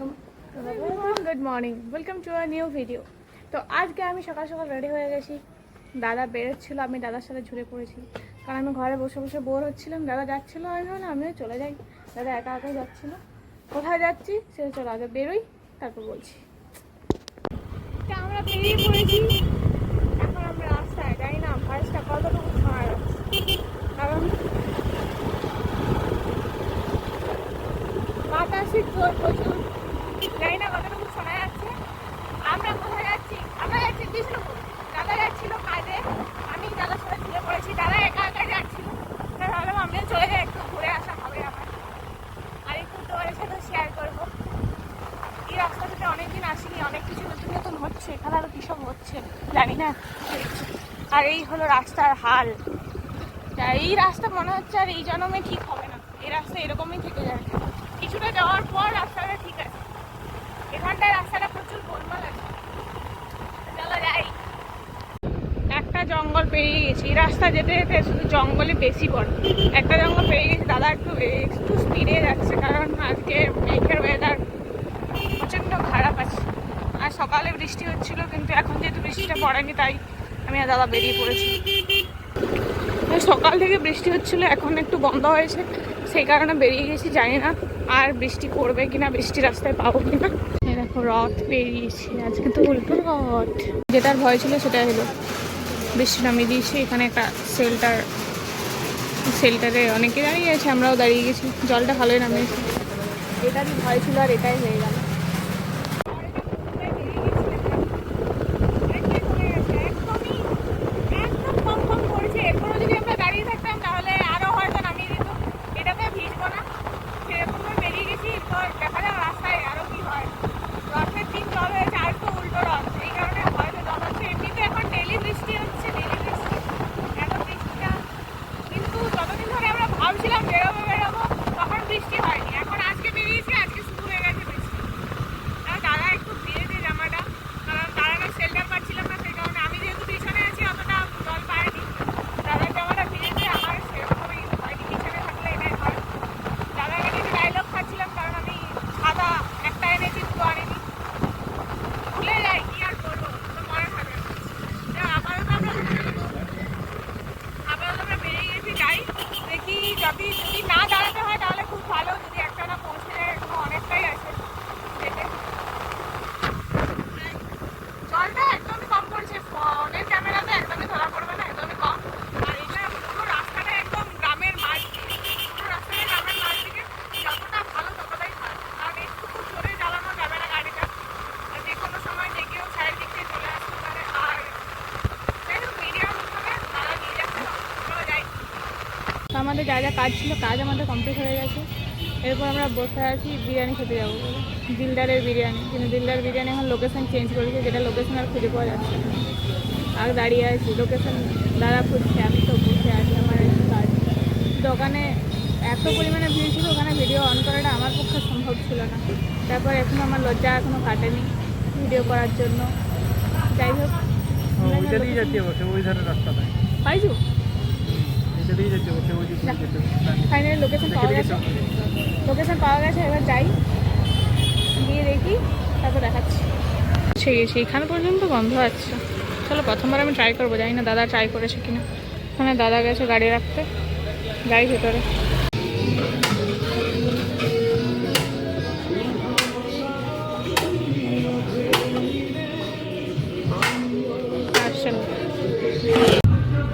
Good morning, welcome to a new video. তো আজকে আমি সকাল সকাল রেডি হয়ে গেছি। দাদা বেরোচ্ছিলো, আমি দাদার সাথে ঝুলে পড়েছি, কারণ আমি ঘরে বসে বসে বোর হচ্ছিলাম। দাদা যাচ্ছিলো, আমি ভাবলাম আমিও চলে যাই। দাদা একা একাই যাচ্ছিলো। কোথায় যাচ্ছি সেটা চলো আগে বেরোই, তারপর বলছি। আমরা বেরিয়ে পড়েছি, এখন আমরা রাস্তায় যাই না ভয়েসটা কতটুকু শোনা যাচ্ছে, কারণ বাতাসে প্রচুর, জানি না কতটুকু শোনা যাচ্ছে। আমরা কোথায় যাচ্ছি? আমরা যাচ্ছি বিষ্ণুপুর। দাদা যাচ্ছিল কাজে, আমি দাদার সাথে ঘুরে পড়েছি। দাদা একা একা যাচ্ছিল, তাই ভাবলাম আমিও চলে যাই, একটু ঘুরে আসা হবে আমার, আর একটু তোমাদের সাথে শেয়ার করবো। এই রাস্তাটাতে অনেকদিন আসিনি, অনেক কিছু নতুন নতুন হচ্ছে, এখানে আরো কিসব হচ্ছে জানি না। আর এই হলো রাস্তার হাল। এই রাস্তা মনে হচ্ছে আর এই জন্মে ঠিক হবে না, এই রাস্তা এরকমই থেকে যাবে। কিছুটা যাওয়ার পর রাস্তাটা ঠিক আছে, এখানটায় রাস্তাটা প্রচুর গোলমাল আছে। চলো যাই। একটা জঙ্গল পেরিয়ে গেছি, রাস্তা যেতে যেতে শুধু জঙ্গলে বেশি পড়ে। একটা জঙ্গল পেরিয়ে গেছি। দাদা একটু স্পিডে যাচ্ছে, কারণ আজকে মেঘের ওয়েদার প্রচণ্ড খারাপ আছে। আর সকালে বৃষ্টি হচ্ছিল, কিন্তু এখন যেহেতু বৃষ্টিটা পড়েনি, তাই আমি আর দাদা বেরিয়ে পড়েছি। সকাল থেকে বৃষ্টি হচ্ছিল, এখন একটু বন্ধ হয়েছে, সেই কারণে বেরিয়ে গেছি। জানি না আর বৃষ্টি পড়বে কিনা, বৃষ্টি রাস্তায় পাবো কিনা। দেখো রথ পেরিয়েছি, আজকে তো উল্টো রথ। যেটার ভয় ছিল সেটাই হলো, বৃষ্টি নামিয়ে দিয়েছি। এখানে একটা শেল্টারে অনেকে দাঁড়িয়ে আছে, আমরাও দাঁড়িয়ে গেছি। জলটা ভালোই নামিয়েছি, এটারই ভয় ছিল আর এটাই হয়ে গেল। যদি না দাঁড়াতে হয় তাহলে খুব ভালো, যদি একটা না পৌঁছে যায়, এখনো অনেকটাই আছে যেতে। জলটা একদমই কম পড়ছে, ফোনের ক্যামেরাতে একদমই ধরা পড়বে না, একদমই কম। আর এটা পুরো রাস্তাটা একদম গ্রামের মাঝ, পুরো রাস্তাটা গ্রামের মাঝ দিকে, যতটা ভালো ততটাই ভালো। কারণ একটু খুব জোরে চালানো যাবে না গাড়িটা, যে কোনো সময় যে কেউ সাইড দিক থেকে চলে আসতে পারে। আর মিডিয়াম ভাবে তারা নিয়ে যাচ্ছে। চলে যাই। আমাদের যা যা কাজ ছিল, কাজ আমাদের কমপ্লিট হয়ে গেছে। এরপর আমরা বসে আছি বিরিয়ানি খেতে যাবো বলে, দিলদারের বিরিয়ানি। কিন্তু দিলদার বিরিয়ানি এখন লোকেশন চেঞ্জ করেছে, যেটা লোকেশন আর খুঁজে পাওয়া যাচ্ছে না। আর দাঁড়িয়ে আছি, লোকেশন দাঁড়া খুঁজছে, আমি তো বসে আছি। আমার একটু কাজ, দোকানে এত পরিমাণে ভিড় ছিল, ওখানে ভিডিও অন করাটা আমার পক্ষে সম্ভব ছিল না। তারপর এখন আমার লজ্জা এখনও কাটেনি ভিডিও করার জন্য। যাই হোক, পাইছো ফাইনালি লোকেশন পাওয়া গেছে। এবার যাই, গিয়ে দেখি, তারপর দেখাচ্ছি। সেইখানে পর্যন্ত বন্ধ আছে। চলো প্রথমবার আমি ট্রাই করবো, জানি না দাদা ট্রাই করেছে কিনা। ওখানে দাদা গেছে গাড়ি রাখতে, যাই ভেতরে।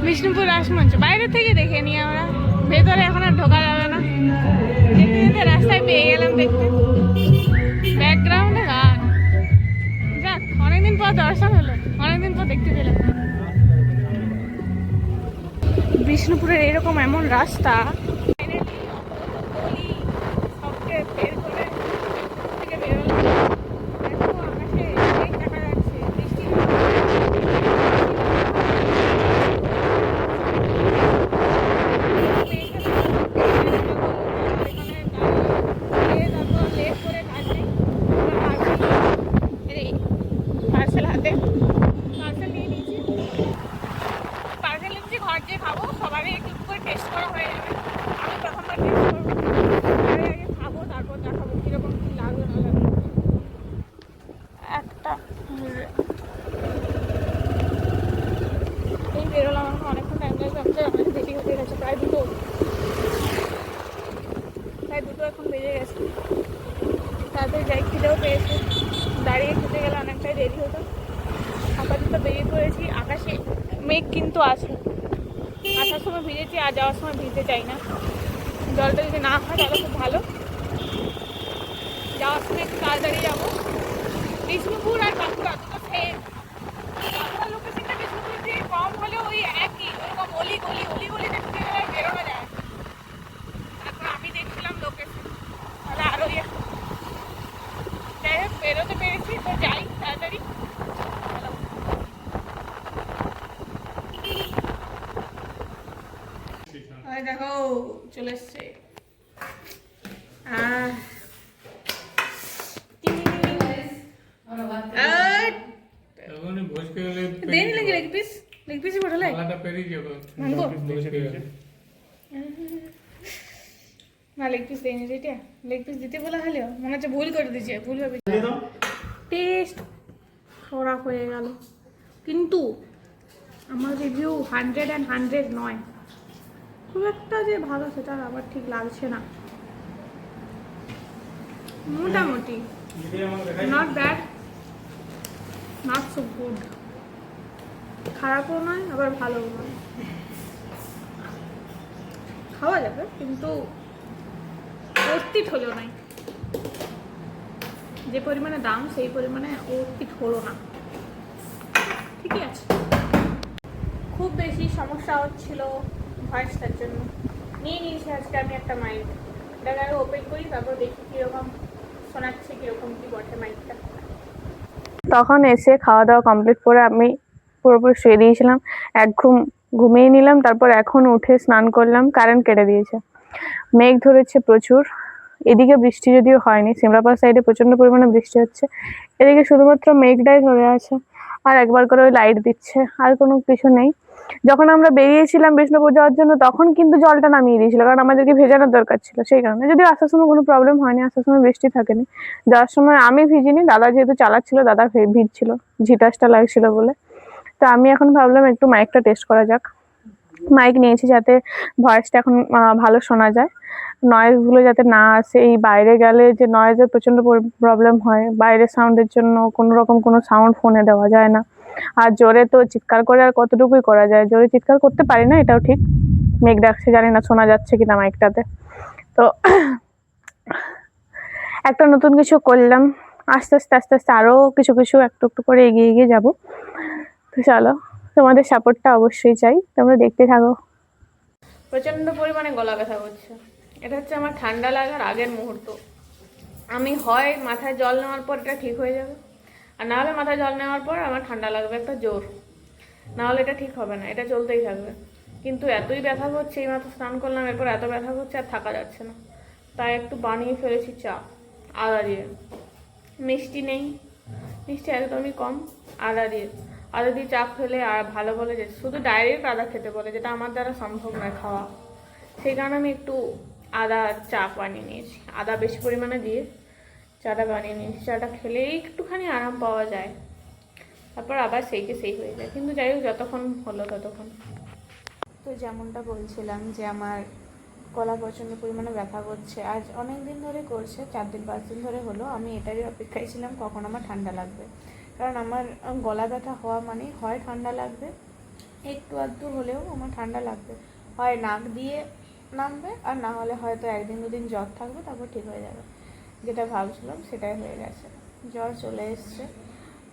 বিষ্ণুপুর রাসমঞ্চ বাইরে থেকে দেখে নিই আমরা, ভেতরে এখন আর ঢোকা যাবে না। যেতে যেতে রাস্তায় পেয়ে গেলাম দেখতে, ব্যাকগ্রাউন্ডে গান। যাক, অনেকদিন পর দর্শন হলো, অনেকদিন পর দেখতে পেলাম। বিষ্ণুপুরের এরকম এমন রাস্তা, ঘর যে খাবো সবারই একটু করে টেস্ট করা হয়ে যাবে। এখন বেজে গেছে, তাড়াতাড়ি যাই, খিদেও পেয়েছে, দাঁড়িয়ে খেতে গেলে অনেকটাই দেরি হতো। আপাতত বেরিয়ে পড়েছি। আকাশে মেঘ কিন্তু আছে, আসার সময় ভিজেছি আর যাওয়ার সময় ভিজতে চাই না। জলটা যদি না হয় তাহলে খুব ভালো। যাওয়ার সময় একটু তাড়াতাড়ি যাবো। বিষ্ণুপুর আর বাঁকুড়া দুটো সেম, বাঁকুড়া লোকেশনটা বিষ্ণুপুর থেকে কম হলেও ওই একই, ওরকম অলি গলিতে ঢুকে গেলে বেরোনো যায়। তারপর আমি দেখছিলাম লোকেশন, তাহলে আরো যাই হোক বেরোতে পেরেছি, তো যাই তাড়াতাড়ি। দেখো চলে এসছে। লেগ পিসই পাঠালে না, লেগ পিস দেয়নি রেটা, লেগ পিস দিতে বলা হলেও মনে হচ্ছে ভুল করে দিয়েছে, ভুল ভাবে টেস্ট খারাপ হয়ে গেল। কিন্তু আমার রিভিউ 100 নয়, খুব একটা যে ভালো সেটা আবার ঠিক লাগছে না, মোটামুটি not bad, not so good, খারাপও নয় আবার ভালোও নয়, খাওয়া যাবে কিন্তু অর্থিত হলো নাই, যে পরিমাণে দাম সেই পরিমাণে অর্থিত হলো না, ঠিকই আছে। খুব বেশি সমস্যা হচ্ছিল ভয়েসটার জন্য, নিয়ে নিয়েছি আজকে আমি একটা মাইক, এটাকে আগে ওপেন করি, তারপর দেখি কীরকম শোনাচ্ছে, কীরকম কী বটে মাইকটা। তখন এসে খাওয়া দাওয়া কমপ্লিট করে আমি পুরোপুরি শুয়ে দিয়েছিলাম, ঘুমিয়ে নিলাম। তারপর এখন উঠে স্নান করলাম, কারেন্ট কেটে দিয়েছে, মেঘ ধরেছে প্রচুর। এদিকে বৃষ্টি যদিও হয়নি, সিমলাপাল সাইডে প্রচন্ড পরিমাণে বৃষ্টি হচ্ছে, এদিকে শুধুমাত্র মেঘটাই ধরে আছে, আর একবার করে ওই লাইট দিচ্ছে, আর কোনো কিছু নেই। যখন আমরা বেরিয়েছিলাম বিষ্ণুপুর যাওয়ার জন্য তখন কিন্তু জলটা নামিয়ে দিয়েছিল, কারণ আমাদেরকে ভেজানোর দরকার ছিল, সেই কারণে। যদিও আসার সময় কোনো প্রবলেম হয়নি, আসার সময় বৃষ্টি থাকেনি, যাওয়ার সময় আমি ভিজিনি, দাদা যেহেতু চালাচ্ছিল দাদা ভিজছিল, ঝিটাসটা লাগছিল বলে। তো আমি এখন ভাবলাম একটু মাইকটা টেস্ট করা যাক, মাইক নিয়েছি যাতে ভয়েসটা এখন ভালো শোনা যায়, নয়েজগুলো যাতে না আসে। এই বাইরে গেলে যে নয়েজের প্রচণ্ড প্রবলেম হয়, বাইরের সাউন্ডের জন্য কোনো রকম কোনো সাউন্ড ফোনে দেওয়া যায় না, আর জোরে তো চিৎকার করে আর কতটুকুই করা যায়, জোরে চিৎকার করতে পারি না, এটাও ঠিক। মেঘ ডাকছে, জানি না শোনা যাচ্ছে কিনা মাইকটাতে। তো একটা নতুন কিছু করলাম, আস্তে আস্তে আরও কিছু একটু একটু করে এগিয়ে যাব। তো চলো, তোমাদের সাপোর্টটা অবশ্যই চাই, তোমরা দেখতে থাকো। প্রচণ্ড পরিমাণে গলা ব্যথা করছে, এটা হচ্ছে আমার ঠান্ডা লাগার আগের মুহূর্ত। আমি হয় মাথায় জল নেওয়ার পর এটা ঠিক হয়ে যাবে, আর না হলে মাথায় জল নেওয়ার পর আমার ঠান্ডা লাগবে একটা জোর, না হলে এটা ঠিক হবে না, এটা চলতেই থাকবে। কিন্তু এতই ব্যথা করছে, এই মাত্র স্নান করলাম, এরপর এত ব্যথা করছে আর থাকা যাচ্ছে না, তাই একটু বানিয়ে ফেলেছি চা আদা দিয়ে। মিষ্টি নেই, মিষ্টি একদমই কম, আদা দিয়ে চা খেলে আর ভালো বলে, যে শুধু ডাইরেক্ট আদা খেতে বলে, যেটা আমার দ্বারা সম্ভব নয় খাওয়া, সেই কারণে আমি একটু আদা চা বানিয়ে নিয়েছি, আদা বেশি পরিমাণে দিয়ে চাটা বানিয়ে নিয়েছি। চাটা খেলেই একটুখানি আরাম পাওয়া যায়, তারপর আবার সেই হয়ে যায়, কিন্তু যাই হোক যতক্ষণ হলো ততক্ষণ। তো যেমনটা বলছিলাম যে আমার গলা প্রচণ্ড পরিমাণে ব্যথা করছে, আজ অনেক দিন ধরে করছে, 4 দিন 5 দিন ধরে হলো। আমি এটারই অপেক্ষায় ছিলাম কখন আমার ঠান্ডা লাগবে, কারণ আমার গলা ব্যথা হওয়া মানে হয় ঠান্ডা লাগবে, একটু আধটু হলেও আমার ঠান্ডা লাগবে, হয় নাক দিয়ে নামবে, আর না হলে হয়তো 1 দিন 2 দিন জ্বর থাকবে, তারপর ঠিক হয়ে যাবে। যেটা ভাবছিলাম সেটাই হয়ে গেছে, জ্বর চলে এসছে।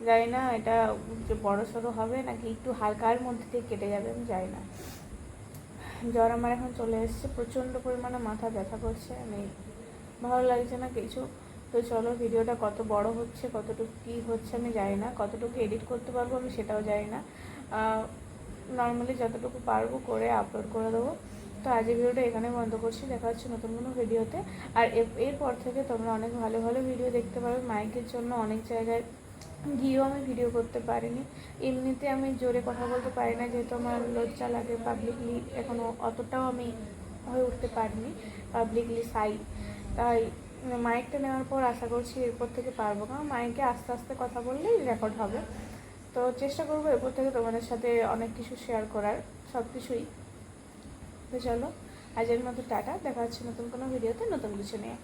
জানি না এটা যে বড় সড়ো হবে নাকি একটু হালকার মধ্যে দিয়ে কেটে যাবে, আমি জানি না। জ্বর আমার এখন চলে এসছে, প্রচণ্ড পরিমাণে মাথা ব্যথা করছে, আমি ভালো লাগছে না কিছু। তো চলো, ভিডিওটা কত বড় হচ্ছে, কতটুকু কী হচ্ছে আমি জানি না, কতটুকু এডিট করতে পারবো আমি সেটাও জানি না, নর্মালি যতটুকু পারবো করে আপলোড করে দেবো। তো আজকের ভিডিওটা এখানে বন্ধ করছি, দেখা হচ্ছে নতুন কোনো ভিডিওতে। আর এরপর থেকে তোমরা অনেক ভালো ভালো ভিডিও দেখতে পারবে। মাইকের জন্য অনেক জায়গায় গিয়েও আমি ভিডিও করতে পারিনি, এমনিতে আমি জোরে কথা বলতে পারি না, যেহেতু আমার লজ্জা লাগে, পাবলিকলি এখনও অতটাও আমি হয়ে উঠতে পারিনি, পাবলিকলি সাই। তাই মাইকটা নেওয়ার পর আশা করছি এরপর থেকে পারবো, কারণ মাইকে আস্তে আস্তে কথা বললেই রেকর্ড হবে। তো চেষ্টা করবো এরপর থেকে তোমাদের সাথে অনেক কিছু শেয়ার করার, সব কিছুই। তো চলো, আজকের মতো টাটা, দেখা হচ্ছে নতুন কোনো ভিডিওতে নতুন কিছু নিয়ে।